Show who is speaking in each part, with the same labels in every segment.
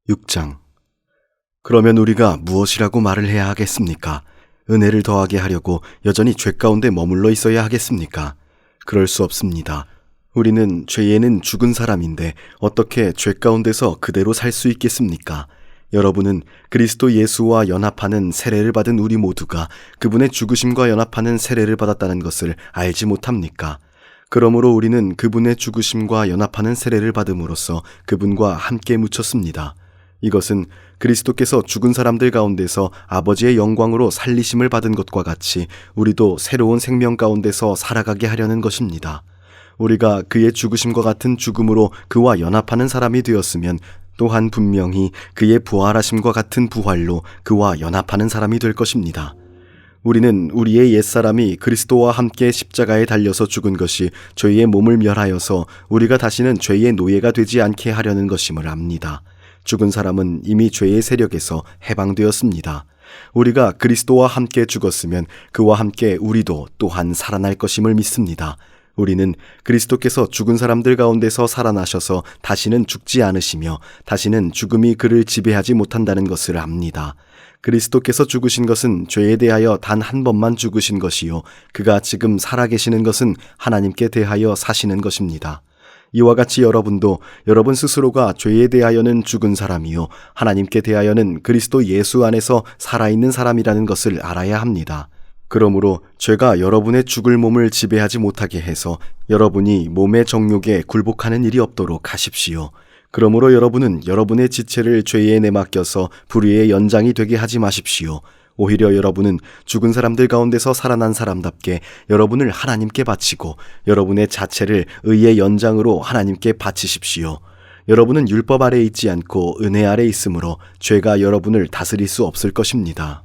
Speaker 1: 6장. 그러면 우리가 무엇이라고 말을 해야 하겠습니까? 은혜를 더하게 하려고 여전히 죄 가운데 머물러 있어야 하겠습니까? 그럴 수 없습니다. 우리는 죄에는 죽은 사람인데 어떻게 죄 가운데서 그대로 살 수 있겠습니까? 여러분은 그리스도 예수와 연합하는 세례를 받은 우리 모두가 그분의 죽으심과 연합하는 세례를 받았다는 것을 알지 못합니까? 그러므로 우리는 그분의 죽으심과 연합하는 세례를 받음으로써 그분과 함께 묻혔습니다. 이것은 그리스도께서 죽은 사람들 가운데서 아버지의 영광으로 살리심을 받은 것과 같이 우리도 새로운 생명 가운데서 살아가게 하려는 것입니다. 우리가 그의 죽으심과 같은 죽음으로 그와 연합하는 사람이 되었으면 또한 분명히 그의 부활하심과 같은 부활로 그와 연합하는 사람이 될 것입니다. 우리는 우리의 옛사람이 그리스도와 함께 십자가에 달려서 죽은 것이 죄의 몸을 멸하여서 우리가 다시는 죄의 노예가 되지 않게 하려는 것임을 압니다. 죽은 사람은 이미 죄의 세력에서 해방되었습니다. 우리가 그리스도와 함께 죽었으면 그와 함께 우리도 또한 살아날 것임을 믿습니다. 우리는 그리스도께서 죽은 사람들 가운데서 살아나셔서 다시는 죽지 않으시며 다시는 죽음이 그를 지배하지 못한다는 것을 압니다. 그리스도께서 죽으신 것은 죄에 대하여 단 한 번만 죽으신 것이요 그가 지금 살아계시는 것은 하나님께 대하여 사시는 것입니다. 이와 같이 여러분도 여러분 스스로가 죄에 대하여는 죽은 사람이요 하나님께 대하여는 그리스도 예수 안에서 살아있는 사람이라는 것을 알아야 합니다. 그러므로 죄가 여러분의 죽을 몸을 지배하지 못하게 해서 여러분이 몸의 정욕에 굴복하는 일이 없도록 하십시오. 그러므로 여러분은 여러분의 지체를 죄에 내맡겨서 불의의 연장이 되게 하지 마십시오. 오히려 여러분은 죽은 사람들 가운데서 살아난 사람답게 여러분을 하나님께 바치고 여러분의 자체를 의의 연장으로 하나님께 바치십시오. 여러분은 율법 아래 있지 않고 은혜 아래 있으므로 죄가 여러분을 다스릴 수 없을 것입니다.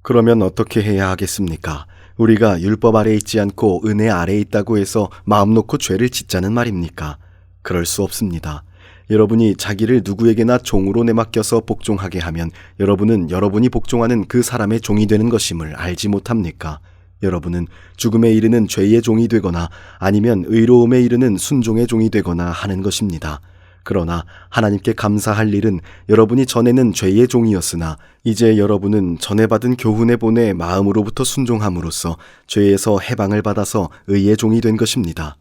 Speaker 1: 그러면 어떻게 해야 하겠습니까? 우리가 율법 아래 있지 않고 은혜 아래 있다고 해서 마음 놓고 죄를 짓자는 말입니까? 그럴 수 없습니다. 여러분이 자기를 누구에게나 종으로 내맡겨서 복종하게 하면 여러분은 여러분이 복종하는 그 사람의 종이 되는 것임을 알지 못합니까? 여러분은 죽음에 이르는 죄의 종이 되거나 아니면 의로움에 이르는 순종의 종이 되거나 하는 것입니다. 그러나 하나님께 감사할 일은 여러분이 전에는 죄의 종이었으나 이제 여러분은 전에 받은 교훈에 본의 마음으로부터 순종함으로써 죄에서 해방을 받아서 의의 종이 된 것입니다.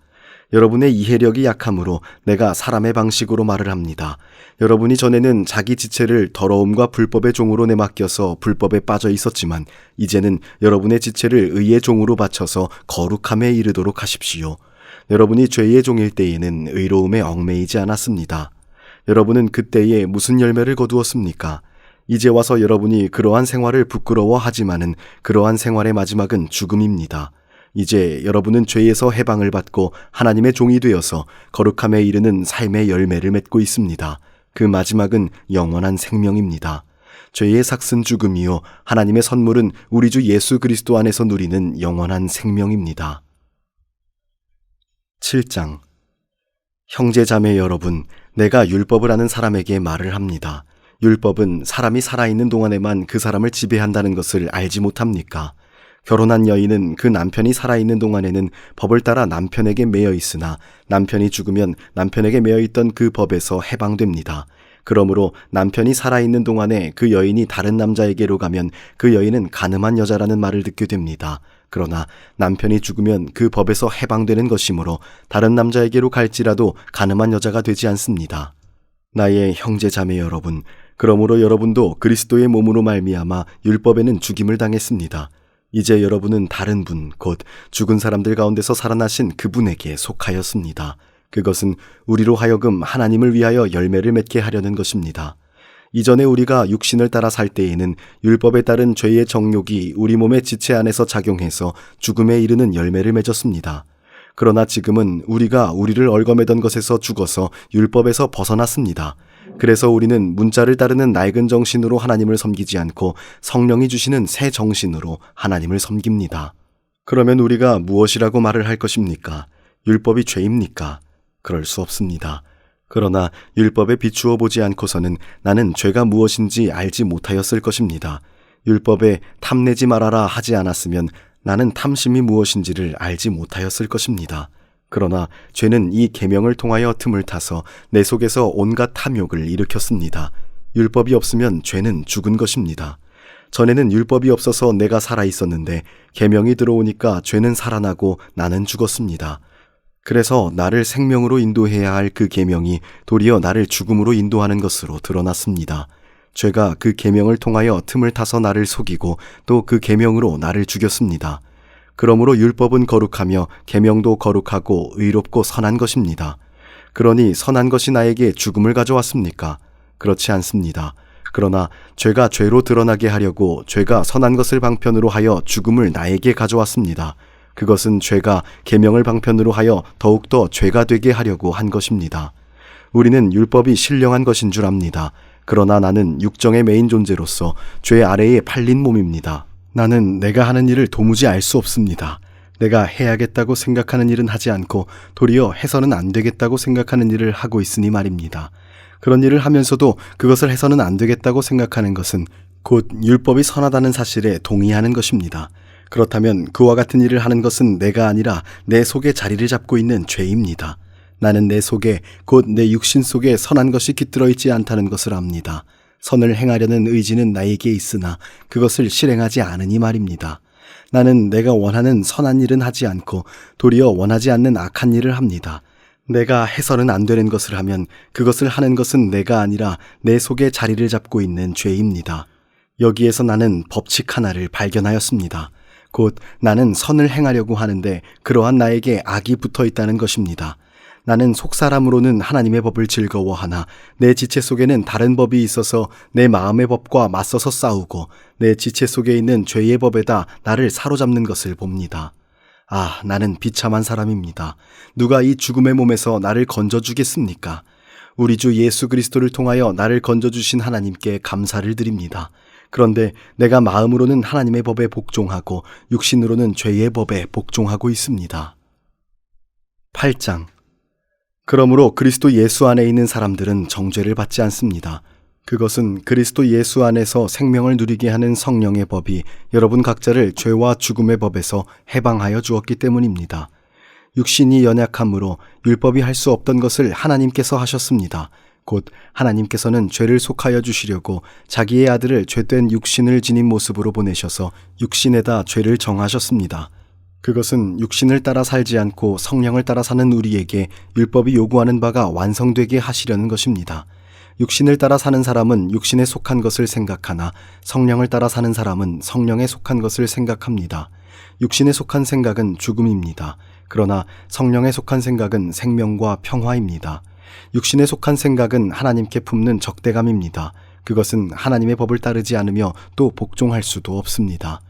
Speaker 1: 여러분의 이해력이 약함으로 내가 사람의 방식으로 말을 합니다. 여러분이 전에는 자기 지체를 더러움과 불법의 종으로 내맡겨서 불법에 빠져 있었지만 이제는 여러분의 지체를 의의 종으로 바쳐서 거룩함에 이르도록 하십시오. 여러분이 죄의 종일 때에는 의로움에 얽매이지 않았습니다. 여러분은 그때에 무슨 열매를 거두었습니까? 이제 와서 여러분이 그러한 생활을 부끄러워하지만은 그러한 생활의 마지막은 죽음입니다. 이제 여러분은 죄에서 해방을 받고 하나님의 종이 되어서 거룩함에 이르는 삶의 열매를 맺고 있습니다. 그 마지막은 영원한 생명입니다. 죄의 삭은 죽음이요 하나님의 선물은 우리 주 예수 그리스도 안에서 누리는 영원한 생명입니다. 7장. 형제 자매 여러분, 내가 율법을 아는 사람에게 말을 합니다. 율법은 사람이 살아있는 동안에만 그 사람을 지배한다는 것을 알지 못합니까? 결혼한 여인은 그 남편이 살아있는 동안에는 법을 따라 남편에게 매여 있으나 남편이 죽으면 남편에게 매여 있던 그 법에서 해방됩니다. 그러므로 남편이 살아있는 동안에 그 여인이 다른 남자에게로 가면 그 여인은 간음한 여자라는 말을 듣게 됩니다. 그러나 남편이 죽으면 그 법에서 해방되는 것이므로 다른 남자에게로 갈지라도 간음한 여자가 되지 않습니다. 나의 형제 자매 여러분, 그러므로 여러분도 그리스도의 몸으로 말미암아 율법에는 죽임을 당했습니다. 이제 여러분은 다른 분, 곧 죽은 사람들 가운데서 살아나신 그분에게 속하였습니다. 그것은 우리로 하여금 하나님을 위하여 열매를 맺게 하려는 것입니다. 이전에 우리가 육신을 따라 살 때에는 율법에 따른 죄의 정욕이 우리 몸의 지체 안에서 작용해서 죽음에 이르는 열매를 맺었습니다. 그러나 지금은 우리가 우리를 얽어매던 것에서 죽어서 율법에서 벗어났습니다. 그래서 우리는 문자를 따르는 낡은 정신으로 하나님을 섬기지 않고 성령이 주시는 새 정신으로 하나님을 섬깁니다. 그러면 우리가 무엇이라고 말을 할 것입니까? 율법이 죄입니까? 그럴 수 없습니다. 그러나 율법에 비추어 보지 않고서는 나는 죄가 무엇인지 알지 못하였을 것입니다. 율법에 탐내지 말아라 하지 않았으면 나는 탐심이 무엇인지를 알지 못하였을 것입니다. 그러나 죄는 이 계명을 통하여 틈을 타서 내 속에서 온갖 탐욕을 일으켰습니다. 율법이 없으면 죄는 죽은 것입니다. 전에는 율법이 없어서 내가 살아 있었는데 계명이 들어오니까 죄는 살아나고 나는 죽었습니다. 그래서 나를 생명으로 인도해야 할 그 계명이 도리어 나를 죽음으로 인도하는 것으로 드러났습니다. 죄가 그 계명을 통하여 틈을 타서 나를 속이고 또 그 계명으로 나를 죽였습니다. 그러므로 율법은 거룩하며 계명도 거룩하고 의롭고 선한 것입니다. 그러니 선한 것이 나에게 죽음을 가져왔습니까? 그렇지 않습니다. 그러나 죄가 죄로 드러나게 하려고 죄가 선한 것을 방편으로 하여 죽음을 나에게 가져왔습니다. 그것은 죄가 계명을 방편으로 하여 더욱더 죄가 되게 하려고 한 것입니다. 우리는 율법이 신령한 것인 줄 압니다. 그러나 나는 육정의 메인 존재로서 죄 아래에 팔린 몸입니다. 나는 내가 하는 일을 도무지 알 수 없습니다. 내가 해야겠다고 생각하는 일은 하지 않고 도리어 해서는 안 되겠다고 생각하는 일을 하고 있으니 말입니다. 그런 일을 하면서도 그것을 해서는 안 되겠다고 생각하는 것은 곧 율법이 선하다는 사실에 동의하는 것입니다. 그렇다면 그와 같은 일을 하는 것은 내가 아니라 내 속에 자리를 잡고 있는 죄입니다. 나는 내 속에 곧 내 육신 속에 선한 것이 깃들어 있지 않다는 것을 압니다. 선을 행하려는 의지는 나에게 있으나 그것을 실행하지 않으니 말입니다. 나는 내가 원하는 선한 일은 하지 않고 도리어 원하지 않는 악한 일을 합니다. 내가 해서는 안 되는 것을 하면 그것을 하는 것은 내가 아니라 내 속에 자리를 잡고 있는 죄입니다. 여기에서 나는 법칙 하나를 발견하였습니다. 곧 나는 선을 행하려고 하는데 그러한 나에게 악이 붙어 있다는 것입니다. 나는 속사람으로는 하나님의 법을 즐거워하나 내 지체 속에는 다른 법이 있어서 내 마음의 법과 맞서서 싸우고 내 지체 속에 있는 죄의 법에다 나를 사로잡는 것을 봅니다. 아, 나는 비참한 사람입니다. 누가 이 죽음의 몸에서 나를 건져주겠습니까? 우리 주 예수 그리스도를 통하여 나를 건져주신 하나님께 감사를 드립니다. 그런데 내가 마음으로는 하나님의 법에 복종하고 육신으로는 죄의 법에 복종하고 있습니다. 8장. 그러므로 그리스도 예수 안에 있는 사람들은 정죄를 받지 않습니다. 그것은 그리스도 예수 안에서 생명을 누리게 하는 성령의 법이 여러분 각자를 죄와 죽음의 법에서 해방하여 주었기 때문입니다. 육신이 연약함으로 율법이 할 수 없던 것을 하나님께서 하셨습니다. 곧 하나님께서는 죄를 속하여 주시려고 자기의 아들을 죄된 육신을 지닌 모습으로 보내셔서 육신에다 죄를 정하셨습니다. 그것은 육신을 따라 살지 않고 성령을 따라 사는 우리에게 율법이 요구하는 바가 완성되게 하시려는 것입니다. 육신을 따라 사는 사람은 육신에 속한 것을 생각하나 성령을 따라 사는 사람은 성령에 속한 것을 생각합니다. 육신에 속한 생각은 죽음입니다. 그러나 성령에 속한 생각은 생명과 평화입니다. 육신에 속한 생각은 하나님께 품는 적대감입니다. 그것은 하나님의 법을 따르지 않으며 또 복종할 수도 없습니다.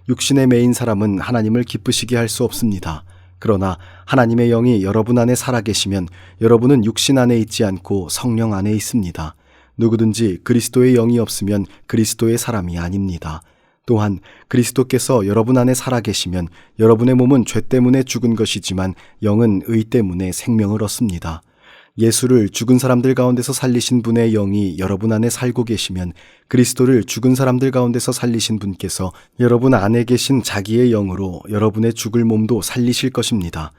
Speaker 1: 육신의 매인 사람은 하나님을 기쁘시게 할 수 없습니다. 그러나 하나님의 영이 여러분 안에 살아계시면 여러분은 육신 안에 있지 않고 성령 안에 있습니다. 누구든지 그리스도의 영이 없으면 그리스도의 사람이 아닙니다. 또한 그리스도께서 여러분 안에 살아계시면 여러분의 몸은 죄 때문에 죽은 것이지만 영은 의 때문에 생명을 얻습니다. 예수를 죽은 사람들 가운데서 살리신 분의 영이 여러분 안에 살고 계시면 그리스도를 죽은 사람들 가운데서 살리신 분께서 여러분 안에 계신 자기의 영으로 여러분의 죽을 몸도 살리실 것입니다.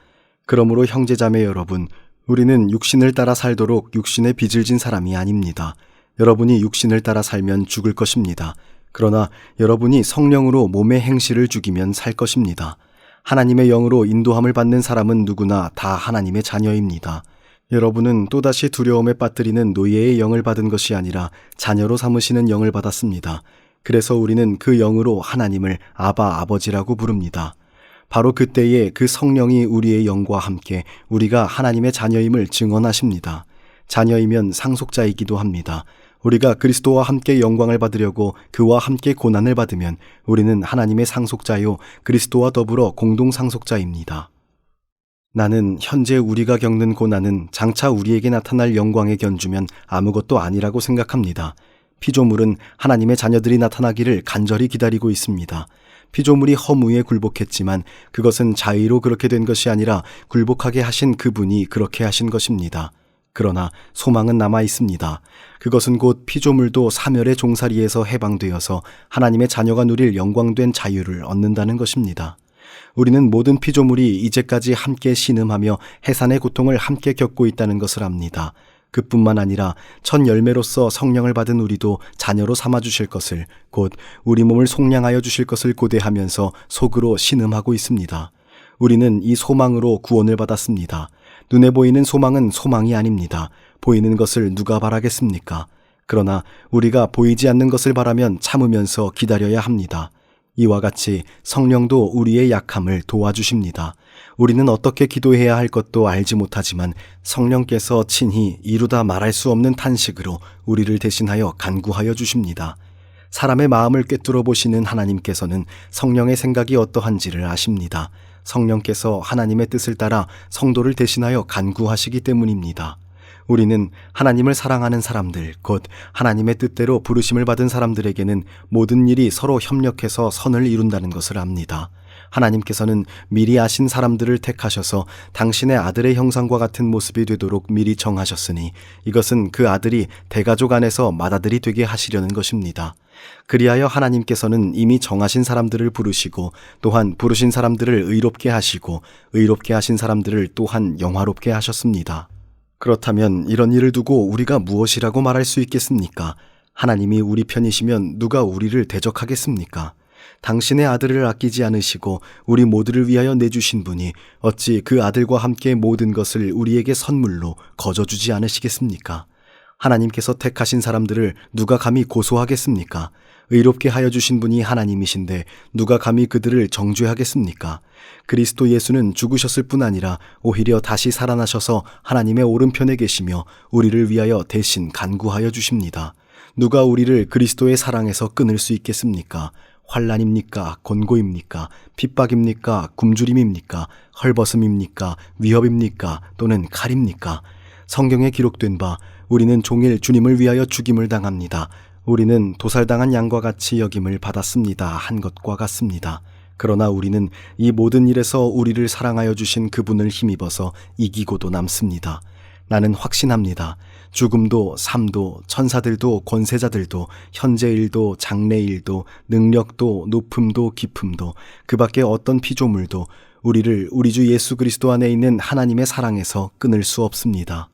Speaker 1: 그러므로 형제자매 여러분, 우리는 육신을 따라 살도록 육신에 빚을 진 사람이 아닙니다. 여러분이 육신을 따라 살면 죽을 것입니다. 그러나 여러분이 성령으로 몸의 행실을 죽이면 살 것입니다. 하나님의 영으로 인도함을 받는 사람은 누구나 다 하나님의 자녀입니다. 여러분은 또다시 두려움에 빠뜨리는 노예의 영을 받은 것이 아니라 자녀로 삼으시는 영을 받았습니다. 그래서 우리는 그 영으로 하나님을 아바 아버지라고 부릅니다. 바로 그때에 그 성령이 우리의 영과 함께 우리가 하나님의 자녀임을 증언하십니다. 자녀이면 상속자이기도 합니다. 우리가 그리스도와 함께 영광을 받으려고 그와 함께 고난을 받으면 우리는 하나님의 상속자요 그리스도와 더불어 공동 상속자입니다. 나는 현재 우리가 겪는 고난은 장차 우리에게 나타날 영광에 견주면 아무것도 아니라고 생각합니다. 피조물은 하나님의 자녀들이 나타나기를 간절히 기다리고 있습니다. 피조물이 허무에 굴복했지만 그것은 자의로 그렇게 된 것이 아니라 굴복하게 하신 그분이 그렇게 하신 것입니다. 그러나 소망은 남아 있습니다. 그것은 곧 피조물도 사멸의 종살이에서 해방되어서 하나님의 자녀가 누릴 영광된 자유를 얻는다는 것입니다. 우리는 모든 피조물이 이제까지 함께 신음하며 해산의 고통을 함께 겪고 있다는 것을 압니다. 그뿐만 아니라 첫 열매로서 성령을 받은 우리도 자녀로 삼아주실 것을, 곧 우리 몸을 속량하여 주실 것을 고대하면서 속으로 신음하고 있습니다. 우리는 이 소망으로 구원을 받았습니다. 눈에 보이는 소망은 소망이 아닙니다. 보이는 것을 누가 바라겠습니까? 그러나 우리가 보이지 않는 것을 바라면 참으면서 기다려야 합니다. 이와 같이 성령도 우리의 약함을 도와주십니다. 우리는 어떻게 기도해야 할 것도 알지 못하지만 성령께서 친히 이루다 말할 수 없는 탄식으로 우리를 대신하여 간구하여 주십니다. 사람의 마음을 꿰뚫어 보시는 하나님께서는 성령의 생각이 어떠한지를 아십니다. 성령께서 하나님의 뜻을 따라 성도를 대신하여 간구하시기 때문입니다. 우리는 하나님을 사랑하는 사람들, 곧 하나님의 뜻대로 부르심을 받은 사람들에게는 모든 일이 서로 협력해서 선을 이룬다는 것을 압니다. 하나님께서는 미리 아신 사람들을 택하셔서 당신의 아들의 형상과 같은 모습이 되도록 미리 정하셨으니 이것은 그 아들이 대가족 안에서 맏아들이 되게 하시려는 것입니다. 그리하여 하나님께서는 이미 정하신 사람들을 부르시고 또한 부르신 사람들을 의롭게 하시고 의롭게 하신 사람들을 또한 영화롭게 하셨습니다. 그렇다면 이런 일을 두고 우리가 무엇이라고 말할 수 있겠습니까? 하나님이 우리 편이시면 누가 우리를 대적하겠습니까? 당신의 아들을 아끼지 않으시고 우리 모두를 위하여 내주신 분이 어찌 그 아들과 함께 모든 것을 우리에게 선물로 거저주지 않으시겠습니까? 하나님께서 택하신 사람들을 누가 감히 고소하겠습니까? 의롭게 하여 주신 분이 하나님이신데 누가 감히 그들을 정죄하겠습니까? 그리스도 예수는 죽으셨을 뿐 아니라 오히려 다시 살아나셔서 하나님의 오른편에 계시며 우리를 위하여 대신 간구하여 주십니다. 누가 우리를 그리스도의 사랑에서 끊을 수 있겠습니까? 환난입니까? 곤고입니까? 핍박입니까? 굶주림입니까? 헐벗음입니까? 위협입니까? 또는 칼입니까? 성경에 기록된 바 우리는 종일 주님을 위하여 죽임을 당합니다. 우리는 도살당한 양과 같이 여김을 받았습니다. 한 것과 같습니다. 그러나 우리는 이 모든 일에서 우리를 사랑하여 주신 그분을 힘입어서 이기고도 남습니다. 나는 확신합니다. 죽음도 삶도 천사들도 권세자들도 현재일도 장래일도 능력도 높음도 깊음도 그 밖에 어떤 피조물도 우리를 우리 주 예수 그리스도 안에 있는 하나님의 사랑에서 끊을 수 없습니다.